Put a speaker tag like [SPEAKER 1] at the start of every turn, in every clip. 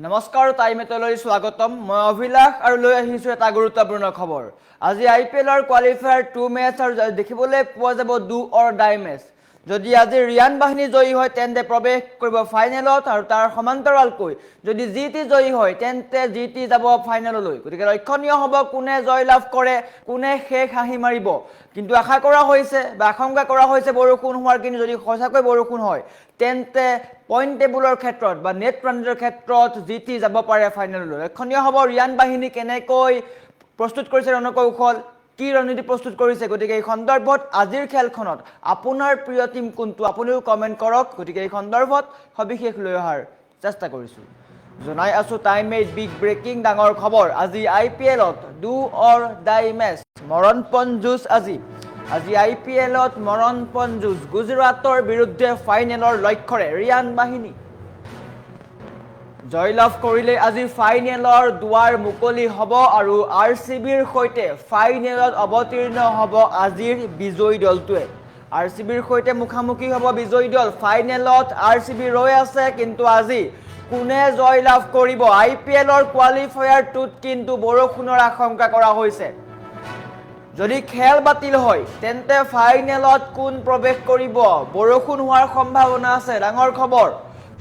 [SPEAKER 1] নমস্কাৰ টাইমেটলৈ স্বাগতম মই অভিলাষ আৰু লৈ আহিছো এটা গুৰুত্বপূৰ্ণ খবৰ আজি আইপিএলৰ কোৱালিফায়াৰ 2 মেচ আৰু দেখিবলৈ পোৱা যাব ডু অৰ ডাই মেচ যদি আজি ৰিয়ান বাহিনী জয়ী হয় তেন্তে প্ৰৱেশ কৰিব ফাইনেলত আৰু তাৰ সমান্তৰালকৈ যদি জিটি জয়ী হয় তেন্তে জিটি যাব ফাইনেললৈ গতিকে লক্ষণীয় হ'ব কোনে জয় লাভ কৰে কোনে শেষ হাঁহি মাৰিব কিন্তু আশা কৰা হৈছে বা আশংকা কৰা হৈছে বৰষুণ হোৱাৰ কিন্তু যদি সঁচাকৈ বৰষুণ হয় তেন্তে পইণ্ট টেবুলৰ ক্ষেত্ৰত বা নেট ৰানৰ ক্ষেত্ৰত জিটি যাব পাৰে ফাইনেললৈ লক্ষণীয় হ'ব ৰিয়ান বাহিনী কেনেকৈ প্ৰস্তুত কৰিছে ৰণকৌশল কি ৰণনীতি প্ৰস্তুত কৰিছে গতিকে এই সন্দৰ্ভত আজিৰ খেলখনত আপোনাৰ প্ৰিয় টিম কোনটো আপুনিও কমেণ্ট কৰক গতিকে এই সন্দৰ্ভত সবিশেষ লৈ অহাৰ চেষ্টা কৰিছোঁ জনাই আছো টাইমেট বিগ ব্ৰেকিং ডাঙৰ খবৰ আজি আইপিএলত ডু অৰ ডাই মেচ মৰণপণ যুঁজ আজি আইপিএলত মৰণপণ যুঁজ গুজৰাটৰ বিৰুদ্ধে ফাইনেলৰ লক্ষ্যৰে ৰিয়ান বাহিনী জয়লাভ কৰিলে আজি ফাইনেলৰ দুৱাৰ মুকলি হ'ব আৰু আৰচিবিৰ সৈতে ফাইনেলত অৱতীৰ্ণ হ'ব আজিৰ বিজয়ী দলটোৱে আৰচিবিৰ সৈতে মুখামুখি হ'ব বিজয়ী দল ফাইনেলত আৰচিবি ৰৈ আছে কিন্তু আজি কোনে জয়লাভ কৰিব আইপিএলৰ কোৱালিফায়াৰটোত কিন্তু বৰষুণৰ আশংকা কৰা হৈছে যদি খেল বাতিল হয় তেন্তে ফাইনেলত কোন প্ৰৱেশ কৰিব বৰষুণ হোৱাৰ সম্ভাৱনা আছে ডাঙৰ খবৰ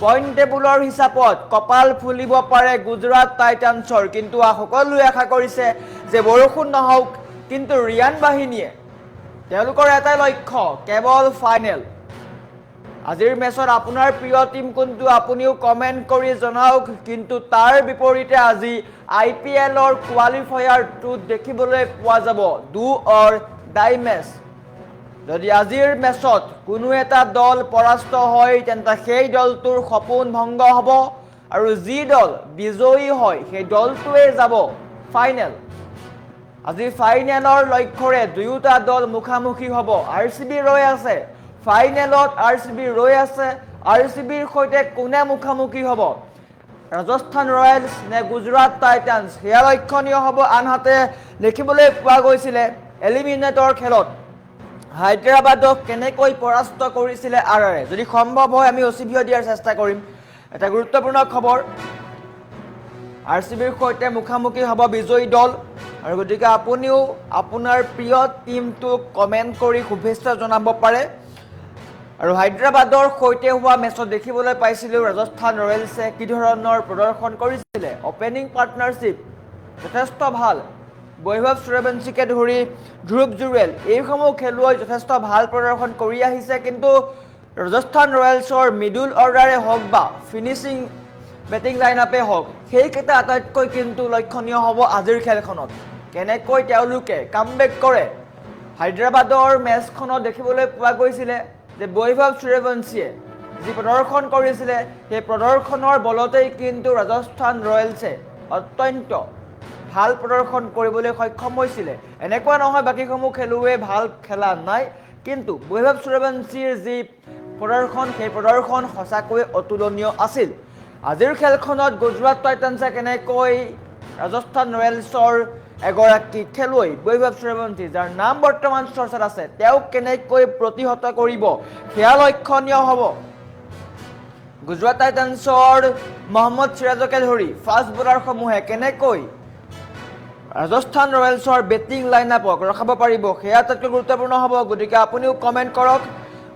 [SPEAKER 1] পইণ্ট টেবুলৰ হিচাপত কপাল ফুলিব পাৰে গুজৰাট টাইটান্সৰ কিন্তু সকলোৱে আশা কৰিছে যে বৰষুণ নহওক কিন্তু ৰিয়ান বাহিনীয়ে তেওঁলোকৰ এটাই লক্ষ্য কেৱল ফাইনেল আজিৰ মেচত আপোনাৰ প্ৰিয় টিম কোনটো আপুনিও কমেণ্ট কৰি জনাওক কিন্তু তাৰ বিপৰীতে আজি আইপিএলৰ কোৱালিফায়াৰটোত দেখিবলৈ পোৱা যাব ডু অৰ ডাই মেচ যদি আজিৰ মেচত কোনো এটা দল পৰাস্ত হয় তেন্তে সেই দলটোৰ সপোন ভংগ হ'ব আৰু যি দল বিজয়ী হয় সেই দলটোৱে যাব ফাইনেল আজি ফাইনেলৰ লক্ষ্যৰে দুয়োটা দল মুখামুখি হ'ব আৰচিবি ৰৈ আছে ফাইনেলত আৰচিবি ৰৈ আছে আৰচিবিৰ সৈতে কোনে মুখামুখি হ'ব ৰাজস্থান ৰয়েলছ নে গুজৰাট টাইটান্স সেয়া লক্ষণীয় হ'ব আনহাতে দেখিবলৈ পোৱা গৈছিলে এলিমিনেটৰ খেলত হায়দৰাবাদক কেনেকৈ পৰাস্ত কৰিছিলে আৰআৰে যদি সম্ভৱ হয় আমি অচিভিও দিয়াৰ চেষ্টা কৰিম এটা গুৰুত্বপূৰ্ণ খবৰ আৰচিবিৰ সৈতে মুখামুখি হ'ব বিজয়ী দল আৰু গতিকে আপুনিও আপোনাৰ প্ৰিয় টিমটোক কমেণ্ট কৰি শুভেচ্ছা জনাব পাৰে আৰু হায়দৰাবাদৰ সৈতে হোৱা মেচত দেখিবলৈ পাইছিলোঁ ৰাজস্থান ৰয়েলছে কি ধৰণৰ প্ৰদৰ্শন কৰিছিলে অপেনিং পাৰ্টনাৰশ্বিপ যথেষ্ট ভাল বৈভৱ সূৰ্যবংশীকে ধৰি ধ্ৰুৱ জুৰেল এইসমূহ খেলুৱৈ যথেষ্ট ভাল প্ৰদৰ্শন কৰি আহিছে কিন্তু ৰাজস্থান ৰয়েলছৰ মিডল অৰ্ডাৰে হওক বা ফিনিচিং বেটিং লাইনআপে হওক সেইকেইটা আটাইতকৈ কিন্তু লক্ষণীয় হ'ব আজিৰ খেলখনত কেনেকৈ তেওঁলোকে কামবেক কৰে হায়দৰাবাদৰ মেচখনত দেখিবলৈ পোৱা গৈছিলে যে বৈভৱ সূৰ্যবংশীয়ে যি প্ৰদৰ্শন কৰিছিলে সেই প্ৰদৰ্শনৰ বলতেই কিন্তু ৰাজস্থান ৰয়েলছে অত্যন্ত ভাল প্ৰদৰ্শন কৰিবলৈ সক্ষম হৈছিলে এনেকুৱা নহয় বাকীসমূহ খেলুৱৈ ভাল খেলা নাই কিন্তু বৈভৱ সূৰ্যবংশীৰ যি প্ৰদৰ্শন সেই প্ৰদৰ্শন সঁচাকৈ অতুলনীয় আছিল আজিৰ খেলখনত গুজৰাট টাইটান্সে কেনেকৈ ৰাজস্থান ৰয়েলছৰ এগৰাকী খেলুৱৈ বৈভৱ সূৰ্যবংশী যাৰ নাম বৰ্তমান চৰ্চাত আছে তেওঁক কেনেকৈ প্ৰতিহত কৰিব সেয়া লক্ষণীয় হ'ব গুজৰাট টাইটান্সৰ মহম্মদ সিৰাজকে ধৰি ফাষ্ট বলাৰসমূহে কেনেকৈ ৰাজস্থান ৰয়েলছৰ বেটিং লাইনআপক ৰখাব পাৰিব সেয়া আটাইতকৈ গুৰুত্বপূৰ্ণ হ'ব গতিকে আপুনিও কমেণ্ট কৰক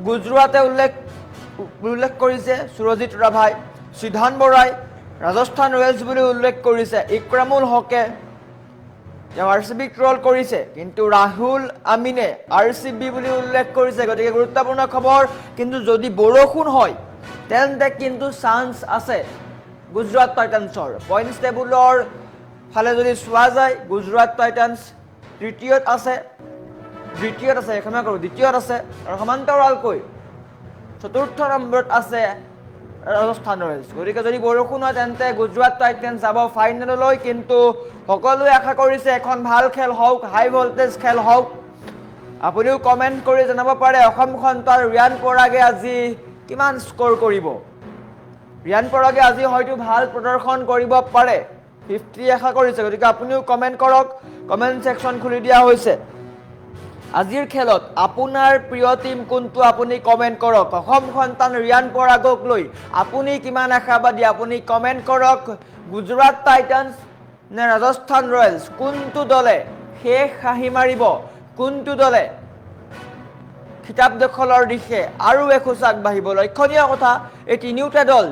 [SPEAKER 1] গুজৰাটে উল্লেখ কৰিছে সুৰজিত ৰাভাই সিদ্ধান্ত বৰাই ৰাজস্থান ৰয়েলছ বুলি উল্লেখ কৰিছে ইক্ৰামুল হকে তেওঁ আৰচিবিক ট্ৰল কৰিছে কিন্তু ৰাহুল আমিনে আৰচিবি বুলি উল্লেখ কৰিছে গতিকে গুৰুত্বপূৰ্ণ খবৰ কিন্তু যদি বৰষুণ হয় তেন্তে কিন্তু চান্স আছে গুজৰাট টাইটান্সৰ পইণ্টছ টেবুলৰ ফালে যদি চোৱা যায় গুজৰাট টাইটান্স দ্বিতীয়ত আছে আৰু সমান্তৰালকৈ চতুৰ্থ নম্বৰত আছে ৰাজস্থান ৰয়েলছ গতিকে যদি বৰষুণ হয় তেন্তে গুজৰাট টাইটান্স যাব ফাইনেললৈ কিন্তু সকলোৱে আশা কৰিছে এখন ভাল খেল হওক হাই ভল্টেজ খেল হওক আপুনিও কমেণ্ট কৰি জনাব পাৰে অসম সন্তান ৰিয়ান পৰাগে আজি কিমান স্ক'ৰ কৰিব ৰিয়ান পৰাগে আজি হয়তো ভাল প্ৰদৰ্শন কৰিব পাৰে 50 আশা কৰিছে গতিকে আপুনিও কমেণ্ট কৰক কমেণ্ট ছেকশ্যন খুলি দিয়া হৈছে আজিৰ খেলত আপোনাৰ প্ৰিয় টিম কোনটো আপুনি কমেণ্ট কৰক অসম সন্তান ৰিয়ান পৰাগক লৈ আপুনি কিমান আশাবাদী আপুনি কমেণ্ট কৰক গুজৰাট টাইটান্স নে ৰাজস্থান ৰয়েলছ কোনটো দলে শেষ হাঁহি মাৰিব কোনটো দলে খিতাপ দখলৰ দিশে আৰু এখোজ আগবাঢ়িব লক্ষণীয় কথা এই তিনিওটা দল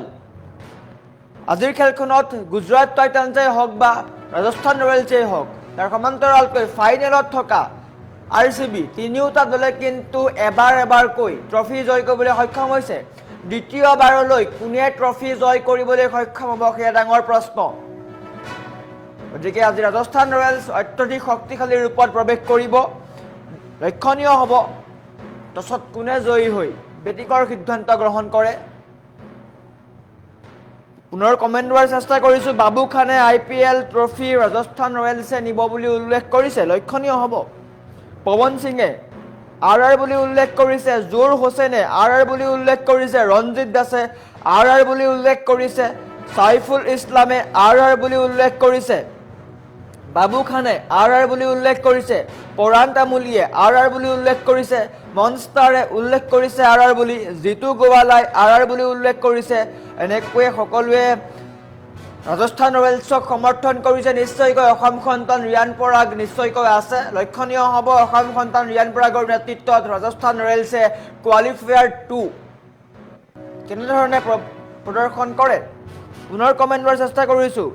[SPEAKER 1] আজিৰ খেলখনত গুজৰাট টাইটান্সে হওক বা ৰাজস্থান ৰয়েলছে হওক তাৰ সমান্তৰালকৈ ফাইনেলত থকা RCB তিনিওটা দলে কিন্তু এবাৰকৈ ট্ৰফি জয় কৰিবলৈ সক্ষম হৈছে দ্বিতীয়বাৰলৈ কোনে ট্ৰফি জয় কৰিবলৈ সক্ষম হ'ব সেয়া ডাঙৰ প্ৰশ্ন গতিকে আজি ৰাজস্থান ৰয়েলছ অত্যধিক শক্তিশালী ৰূপত প্ৰৱেশ কৰিব লক্ষণীয় হ'ব তছত কোনে জয়ী হৈ বেটিকৰ সিদ্ধান্ত গ্ৰহণ কৰে পুনৰ কমেণ্ট কৰাৰ চেষ্টা কৰিছোঁ বাবু খানে IPL ট্ৰফি ৰাজস্থান ৰয়েলছে নিব বুলি উল্লেখ কৰিছে লক্ষণীয় হ'ব পৱন সিঙে RR বুলি উল্লেখ কৰিছে জোৰ হোসেনে RR বুলি উল্লেখ কৰিছে ৰঞ্জিত দাসে RR বুলি উল্লেখ কৰিছে সাইফুল ইছলামে RR বুলি উল্লেখ কৰিছে বাবু খানে RR বুলি উল্লেখ কৰিছে পৰাণ তামুলীয়ে RR বুলি উল্লেখ কৰিছে মনষ্টাৰে উল্লেখ কৰিছে RR বুলি জিতু গোৱালাই RR বুলি উল্লেখ কৰিছে এনেকৈ সকলোৱে ৰাজস্থান ৰয়েলছক সমৰ্থন কৰিছে নিশ্চয়কৈ অসম সন্তান ৰিয়ান পৰাগ নিশ্চয়কৈ আছে লক্ষণীয় হ'ব অসম সন্তান ৰিয়ান পৰাগৰ নেতৃত্বত ৰাজস্থান ৰয়েলছে কোৱালিফায়াৰ 2 কেনেধৰণে প্ৰদৰ্শন কৰে পুনৰ কমেণ্ট কৰাৰ চেষ্টা কৰিছোঁ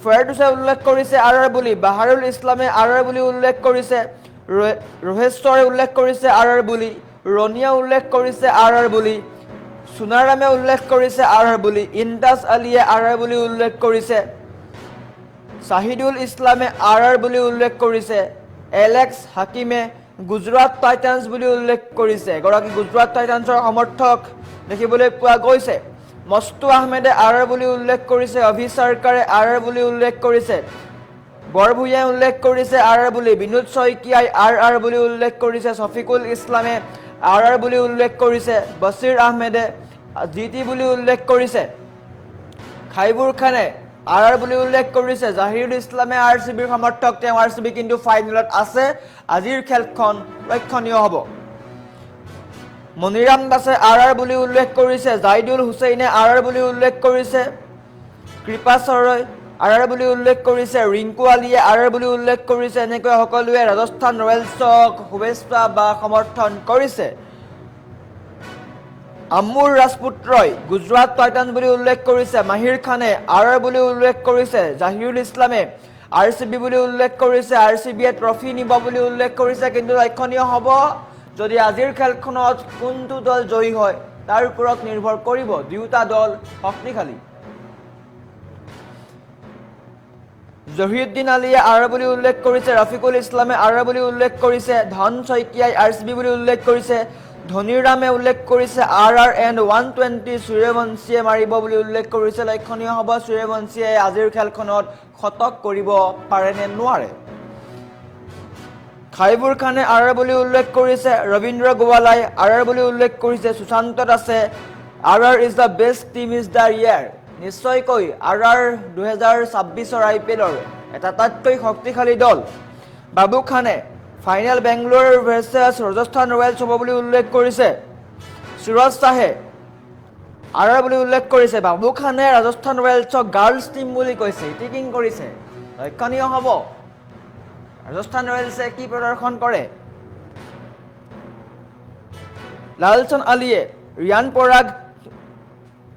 [SPEAKER 1] ফেৰডুছে উল্লেখ কৰিছে RR বুলি বাহাৰুল ইছলামে RR বুলি উল্লেখ কৰিছে ৰোহেশ্বৰে উল্লেখ কৰিছে RR বুলি ৰনিয়া উল্লেখ কৰিছে RR বুলি সুনাৰামে উল্লেখ কৰিছে RR বুলি ইন্তাজ আলীয়ে RR বুলি উল্লেখ কৰিছে শাহিদুল ইছলামে RR বুলি উল্লেখ কৰিছে এলেক্স হাকিমে গুজৰাট টাইটান্স বুলি উল্লেখ কৰিছে এগৰাকী গুজৰাট টাইটান্সৰ সমৰ্থক দেখিবলৈ পোৱা গৈছে মস্তু আহমেদে RR বুলি উল্লেখ কৰিছে অভি চৰকাৰে RR বুলি উল্লেখ কৰিছে বৰভূঞাই উল্লেখ কৰিছে RR বুলি বিনোদ শইকীয়াই RR বুলি উল্লেখ কৰিছে শফিকুল ইছলামে RR বুলি উল্লেখ কৰিছে বছিৰ আহমেদে GT বুলি উল্লেখ কৰিছে খাইবুৰ খানে RR বুলি উল্লেখ কৰিছে জাহিৰুল ইছলামে RCBৰ সমৰ্থক তেওঁ RCB কিন্তু ফাইনেলত আছে আজিৰ খেলখন লক্ষণীয় হ'ব মনিৰাম দাসে RR বুলি উল্লেখ কৰিছে জাইদুল হুছেইনে RR বুলি উল্লেখ কৰিছে কৃপা সৰয় RR বুলি উল্লেখ কৰিছে ৰিংকু আলীয়ে RR বুলি উল্লেখ কৰিছে এনেকৈ সকলোৱে ৰাজস্থান ৰয়েলছক শুভেচ্ছা বা সমৰ্থন কৰিছে আমুৰ ৰাজপুত্ৰই গুজৰাট টাইটান্স বুলি উল্লেখ কৰিছে মাহিৰ খানে RR বুলি উল্লেখ কৰিছে জাহিৰুল ইছলামে RCB বুলি উল্লেখ কৰিছে RCBয়ে ট্ৰফি নিব বুলি উল্লেখ কৰিছে কিন্তু লক্ষণীয় হ'ব যদি আজিৰ খেলখনত কোনটো দল জয়ী হয় তাৰ ওপৰত নিৰ্ভৰ কৰিব দুয়োটা দল শক্তিশালী জহিউদ্দিন আলীয়ে RR বুলি উল্লেখ কৰিছে ৰফিকুল ইছলামে RR বুলি উল্লেখ কৰিছে ধন শইকীয়াই RCB বুলি উল্লেখ কৰিছে ধনীৰামে উল্লেখ কৰিছে RR এণ্ড 120 সূৰ্যবংশীয়ে মাৰিব বুলি উল্লেখ কৰিছে লক্ষণীয় হ'ব সূৰ্যবংশীয়ে আজিৰ খেলখনত শতক কৰিব পাৰে নে নোৱাৰে খাইবুৰ খানে RR বুলি উল্লেখ কৰিছে ৰবীন্দ্ৰ গোৱালাই RR বুলি উল্লেখ কৰিছে সুশান্ত দাসে RR is the best team is the year নিশ্চয়কৈ RR 2026ৰ IPLৰ এটা আটাইতকৈ শক্তিশালী দল বাবু খানে final Bangalore versus Rajasthan Royals হ'ব বুলি উল্লেখ কৰিছে সুৰজ শাহে RR বুলি উল্লেখ কৰিছে বাবু খানে ৰাজস্থান ৰয়েলছক গাৰ্লছ টিম বুলি কৈছে টিকিং কৰিছে লক্ষণীয় হ'ব ৰাজস্থান ৰয়েলছে কি প্ৰদৰ্শন কৰে লালচন আলীয়ে ৰিয়ান পৰাগ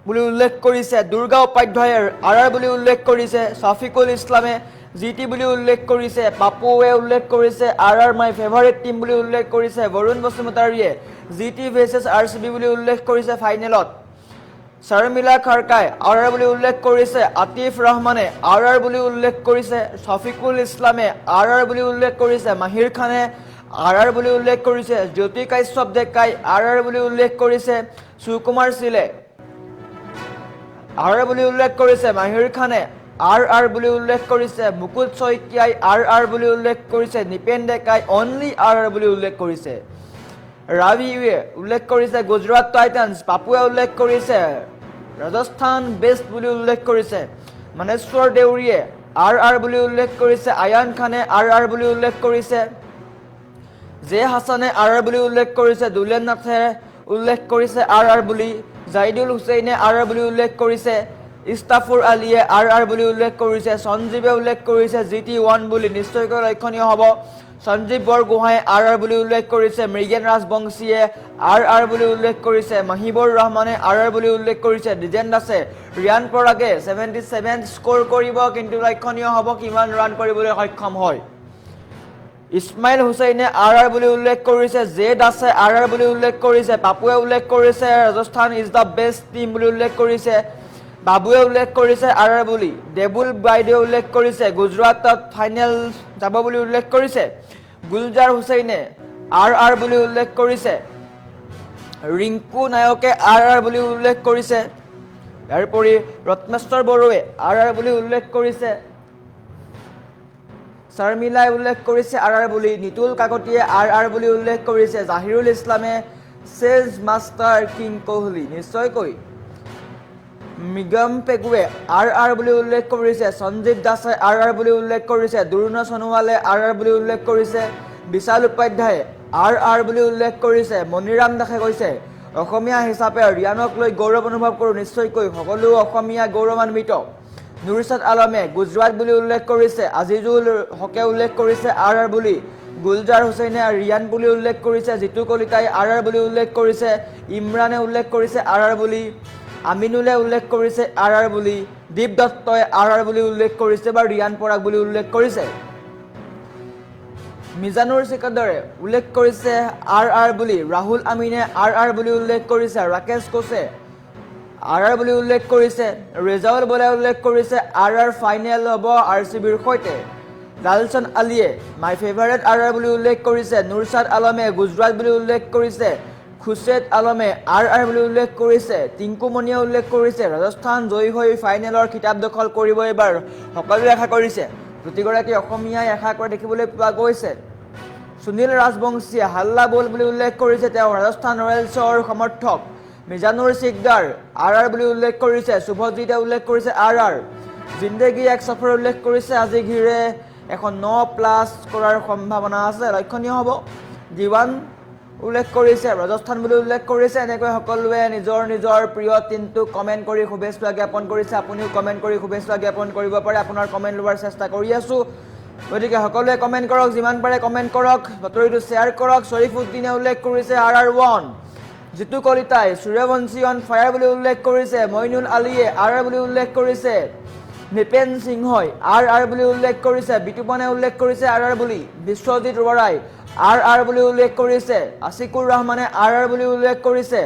[SPEAKER 1] বুলি উল্লেখ কৰিছে দুৰ্গা উপাধ্যায়ে RR বুলি উল্লেখ কৰিছে শফিকুল ইছলামে GT বুলি উল্লেখ কৰিছে পাপুৱে উল্লেখ কৰিছে RR মাই ফেভাৰিট টিম বুলি উল্লেখ কৰিছে বৰুণ বসুমতাৰীয়ে GT ভাৰ্চেছ RCB বুলি উল্লেখ কৰিছে ফাইনেলত শৰ্মিলা খাৰকাই RR বুলি উল্লেখ কৰিছে আতিফ ৰহমানে RR বুলি উল্লেখ কৰিছে শফিকুল ইছলামে RR বুলি উল্লেখ কৰিছে মাহিৰ খানে RR বুলি উল্লেখ কৰিছে জ্যোতি কাশ্যপ ডেকাই RR বুলি উল্লেখ কৰিছে সুকুমাৰ সিলে RR বুলি উল্লেখ কৰিছে মাহিৰ খানে RR বুলি উল্লেখ কৰিছে মুকুল শইকীয়াই RR বুলি উল্লেখ কৰিছে নিপেন ডেকাই অনলি RR বুলি উল্লেখ কৰিছে ৰাবিয়ে উল্লেখ কৰিছে গুজৰাট টাইটান্স পাপুৱে উল্লেখ কৰিছে ৰাজস্থান বেষ্ট বুলি উল্লেখ কৰিছে মনেশ্বৰ দেউৰীয়ে RR বুলি উল্লেখ কৰিছে আয়ান খানে RR বুলি উল্লেখ কৰিছে জে হাছানে RR বুলি উল্লেখ কৰিছে, দুলেন নাথে উল্লেখ কৰিছে RR বুলি, জাইদুল হুছেইনে RR বুলি উল্লেখ কৰিছে, ইস্তাফুৰ আলীয়ে RR বুলি উল্লেখ কৰিছে, সঞ্জীৱে উল্লেখ কৰিছে GT1 বুলি। নিশ্চয়কৈ লক্ষণীয় হ'ব। সঞ্জীৱ বৰগোহাঁয়ে RR বুলি উল্লেখ কৰিছে, মৃগেন ৰাজবংশীয়ে RR বুলি উল্লেখ কৰিছে, মহিবুৰ ৰহমানে RR বুলি উল্লেখ কৰিছে, দ্বিজেন দাসে, ৰিয়ান পৰাগে 77 স্ক'ৰ কৰিব, কিন্তু লক্ষণীয় হ'ব কিমান ৰান কৰিবলৈ সক্ষম হয়। ইছমাইল হুছেইনে RR বুলি উল্লেখ কৰিছে, জে দাসে RR বুলি উল্লেখ কৰিছে, পাপুৱে উল্লেখ কৰিছে Rajasthan is the best team বুলি উল্লেখ কৰিছে, বাবুৱে উল্লেখ কৰিছে RR বুলি, দেবুল বাইদেৱে উল্লেখ কৰিছে গুজৰাটত ফাইনেল যাব বুলি উল্লেখ কৰিছে, গুলজাৰ হুছেইনে RR বুলি উল্লেখ কৰিছে, ৰিংকু নায়কে RR বুলি উল্লেখ কৰিছে, ইয়াৰোপৰি ৰত্নেশ্বৰ বড়োৱে RR বুলি উল্লেখ কৰিছে, শৰ্মিলাই উল্লেখ কৰিছে RR বুলি, নিতুল কাকতিয়ে RR বুলি উল্লেখ কৰিছে, জাহিৰুল ইছলামে চেজ মাষ্টাৰ কিং কোহলি। নিশ্চয়কৈ মৃগম পেগুৱে RR বুলি উল্লেখ কৰিছে, সঞ্জীৱ দাসে RR বুলি উল্লেখ কৰিছে, দুৰ্ণ সোণোৱালে RR বুলি উল্লেখ কৰিছে, বিশাল উপাধ্যায়ে RR বুলি উল্লেখ কৰিছে, মণিৰাম দাসে কৈছে অসমীয়া হিচাপে ৰিয়ানক লৈ গৌৰৱ অনুভৱ কৰোঁ। নিশ্চয়কৈ সকলো অসমীয়া গৌৰৱান্বিত। নুৰচাদ আলমে গুজৰাট বুলি উল্লেখ কৰিছে, আজিজুল হকে উল্লেখ কৰিছে RR বুলি, গুলজাৰ হুছেইনে ৰিয়ান বুলি উল্লেখ কৰিছে, জিতু কলিতাই RR বুলি উল্লেখ কৰিছে, ইমৰানে উল্লেখ কৰিছে RR বুলি, আমিনুলে উল্লেখ কৰিছে RR বুলি, দীপ দত্তই RR বুলি উল্লেখ কৰিছে বা ৰিয়ান পৰাগ বুলি উল্লেখ কৰিছে, মিজানুৰ চিকাদাৰে উল্লেখ কৰিছে RR বুলি, ৰাহুল আমিনে RR বুলি উল্লেখ কৰিছে, ৰাকেশ কোচে RR বুলি উল্লেখ কৰিছে, ৰেজাউল বলে উল্লেখ কৰিছে RR ফাইনেল হ'ব RCBৰ সৈতে, লালচন আলীয়ে মাই ফেভাৰেট RR বুলি উল্লেখ কৰিছে, নুৰচাদ আলমে গুজৰাট বুলি উল্লেখ কৰিছে, খুছেদ আলমে RR বুলি উল্লেখ কৰিছে, টিংকুমণিয়ে উল্লেখ কৰিছে ৰাজস্থান জয়ী হৈ ফাইনেলৰ খিতাপ দখল কৰিব এইবাৰ সকলোৱে আশা কৰিছে, প্ৰতিগৰাকী অসমীয়াই আশা কৰা দেখিবলৈ পোৱা গৈছে। সুনীল ৰাজবংশীয়ে হাল্লা বল বুলি উল্লেখ কৰিছে, তেওঁ ৰাজস্থান ৰয়েলছৰ সমৰ্থক, মিজানুৰ চিকদাৰ RR বুলি উল্লেখ কৰিছে, শুভজিতে উল্লেখ কৰিছে RR, জিন্দেগী এক সফৰ উল্লেখ কৰিছে, আজি ঘিৰে এখন 9+ কৰাৰ সম্ভাৱনা আছে, লক্ষণীয় হ'ব। দিৱান উল্লেখ কৰিছে ৰাজস্থান বুলি উল্লেখ কৰিছে। এনেকৈ সকলোৱে নিজৰ নিজৰ প্ৰিয় টিমটোক কমেণ্ট কৰি শুভেচ্ছা জ্ঞাপন কৰিছে। আপুনিও কমেণ্ট কৰি শুভেচ্ছা জ্ঞাপন কৰিব পাৰে, আপোনাৰ কমেণ্ট লোৱাৰ চেষ্টা কৰি আছোঁ। গতিকে সকলোৱে কমেণ্ট কৰক, যিমান পাৰে কমেণ্ট কৰক, বাতৰিটো শ্বেয়াৰ কৰক। শ্বৰীফুদ্দিনে উল্লেখ কৰিছে RR1, জিতু কলিতাই সূৰ্যবংশী অন ফায়াৰ বুলি উল্লেখ কৰিছে, মইনুল আলীয়ে RR বুলি উল্লেখ কৰিছে, নিপেন সিংহই RR বুলি উল্লেখ কৰিছে, বিতুপনে উল্লেখ কৰিছে RR বুলি, বিশ্বজিৎ বৰাই RR বুলি উল্লেখ কৰিছে, আছিকুৰ ৰহমানে RR বুলি উল্লেখ কৰিছে,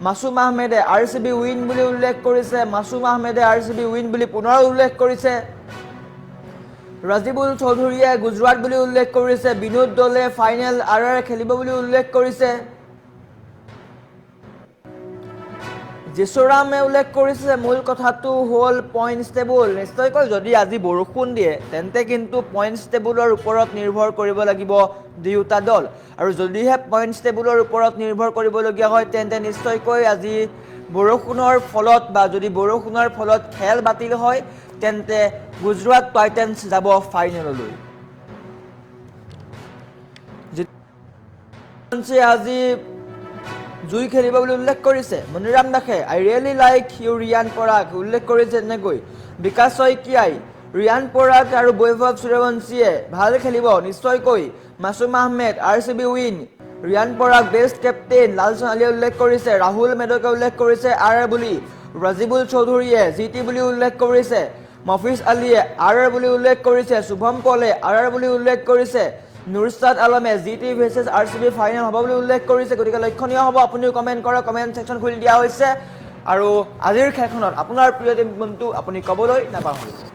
[SPEAKER 1] মাছুম আহমেদে RCB উইন বুলি উল্লেখ কৰিছে, মাছুম আহমেদে RCB উইন বুলি পুনৰ উল্লেখ কৰিছে, ৰাজীবুল চৌধুৰীয়ে গুজৰাট বুলি উল্লেখ কৰিছে, বিনোদ দলে ফাইনেল RR খেলিব বুলি উল্লেখ কৰিছে, যিচুৰামে উল্লেখ কৰিছে মূল কথাটো হ'ল পইণ্টছ টেবুল। নিশ্চয়কৈ যদি আজি বৰষুণ দিয়ে তেন্তে কিন্তু পইণ্টছ টেবুলৰ ওপৰত নিৰ্ভৰ কৰিব লাগিব দুয়োটা দল, আৰু যদিহে পইণ্টছ টেবুলৰ ওপৰত নিৰ্ভৰ কৰিবলগীয়া হয় তেন্তে নিশ্চয়কৈ আজি বৰষুণৰ ফলত বা যদি বৰষুণৰ ফলত খেল বাতিল হয় তেন্তে গুজৰাট টাইটেন্স যাব ফাইনেললৈ। আজি জুই খেলিব বুলি উল্লেখ কৰিছে মণিৰাম দাসে, আই really like U Riyan Parag উল্লেখ কৰিছে, এনেকৈ বিকাশ শইকীয়াই ৰিয়ান পৰাগ আৰু বৈভৱ সূৰ্যবংশীয়ে ভাল খেলিব নিশ্চয়কৈ, Masum Ahmed RCB win, Riyan Parag best captain, লালচন আলীয়ে উল্লেখ কৰিছে, ৰাহুল মেডকে উল্লেখ কৰিছে RR বুলি, ৰাজীবুল চৌধুৰীয়ে GT বুলি উল্লেখ কৰিছে, মফিজ আলীয়ে RR বুলি উল্লেখ কৰিছে, শুভম পলে RR বুলি উল্লেখ কৰিছে, নুৰচাদ আলমে GT ভাৰ্চেছ RCB ফাইনেল হ'ব বুলি উল্লেখ কৰিছে। গতিকে লক্ষণীয় হ'ব, আপুনিও কমেণ্ট কৰক, কমেণ্ট ছেকশ্যন খুলি দিয়া হৈছে। আৰু আজিৰ খেলখনত আপোনাৰ প্ৰিয় টিম কোনটো আপুনি ক'বলৈ নাপাহৰিব।